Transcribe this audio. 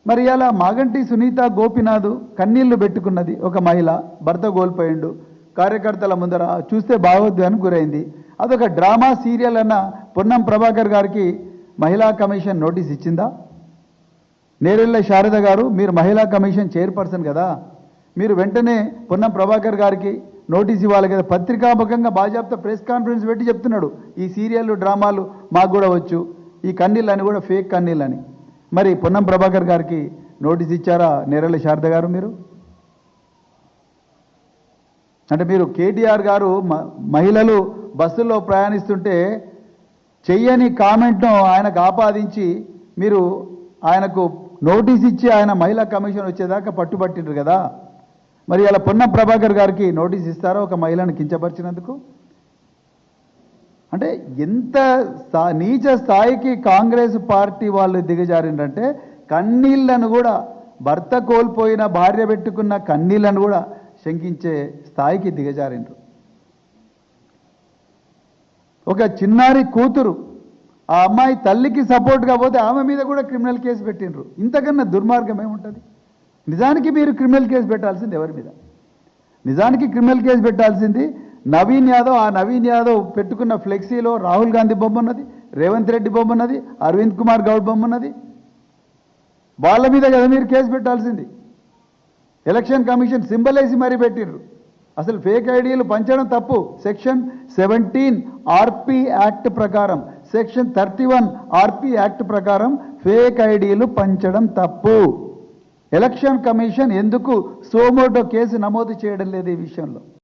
మరి ఇలా మాగంటి సునీత గోపినాథ్ కన్నీళ్లు పెట్టుకున్నది. ఒక మహిళ భర్త కోల్పోయిండు, కార్యకర్తల ముందర చూస్తే భావోద్వేగానికి గురైంది. అదొక డ్రామా సీరియల్ అన్న పొన్నం ప్రభాకర్ గారికి మహిళా కమిషన్ నోటీస్ ఇచ్చిందా? నేరెళ్ళ శారద గారు, మీరు మహిళా కమిషన్ చైర్పర్సన్ కదా, మీరు వెంటనే పొన్నం ప్రభాకర్ గారికి నోటీస్ ఇవ్వాలి కదా. పత్రికాముఖంగా బాజాప్తా ప్రెస్ కాన్ఫరెన్స్ పెట్టి చెప్తున్నాడు, ఈ సీరియళ్ళు డ్రామాలు మాకు కూడా వచ్చు, ఈ కన్నీళ్ళని కూడా ఫేక్ కన్నీళ్ళని. మరి పొన్నం ప్రభాకర్ గారికి నోటీస్ ఇచ్చారా నేరెళ్ళ శారద గారు? మీరు అంటే మీరు కేటీఆర్ గారు మహిళలు బస్సుల్లో ప్రయాణిస్తుంటే చెయ్యని కామెంట్ను ఆయనకు ఆపాదించి మీరు ఆయనకు నోటీస్ ఇచ్చి ఆయన మహిళా కమిషన్ వచ్చేదాకా పట్టుబట్టిండ్రు కదా. మరి అలా పొన్నం ప్రభాకర్ గారికి నోటీస్ ఇస్తారో ఒక మహిళను కించపరిచినందుకు? అంటే ఎంత నీచ స్థాయికి కాంగ్రెస్ పార్టీ వాళ్ళు దిగజారిందంటే కన్నీళ్లను కూడా, భర్త కోల్పోయిన భార్య పెట్టుకున్న కన్నీళ్లను కూడా శంకించే స్థాయికి దిగజారిండ్రు. ఒక చిన్నారి కూతురు, ఆ అమ్మాయి తల్లికి సపోర్ట్గా పోతే ఆమె మీద కూడా క్రిమినల్ కేసు పెట్టిండ్రు. ఇంతకన్నా దుర్మార్గం ఏముంటుంది? నిజానికి మీరు క్రిమినల్ కేసు పెట్టాల్సింది ఎవరి మీద? నిజానికి క్రిమినల్ కేసు పెట్టాల్సింది నవీన్ యాదవ్. ఆ నవీన్ యాదవ్ పెట్టుకున్న ఫ్లెక్సీలో రాహుల్ గాంధీ బొమ్మ ఉన్నది, రేవంత్ రెడ్డి బొమ్మ ఉన్నది, అరవింద్ కుమార్ గౌడ్ బొమ్మ ఉన్నది. వాళ్ళ మీద కదా మీరు కేసు పెట్టాల్సింది. ఎలక్షన్ కమిషన్ సింబల్ వేసి మరీ పెట్టిర్రు. అసలు ఫేక్ ఐడీలు పంచడం తప్పు. సెక్షన్ 17 ఆర్పీ యాక్ట్ ప్రకారం, సెక్షన్ 31 ఆర్పీ యాక్ట్ ప్రకారం ఫేక్ ఐడీలు పంచడం తప్పు. ఎలక్షన్ కమిషన్ ఎందుకు సోమోటో కేసు నమోదు చేయడం లేదు ఈ విషయంలో?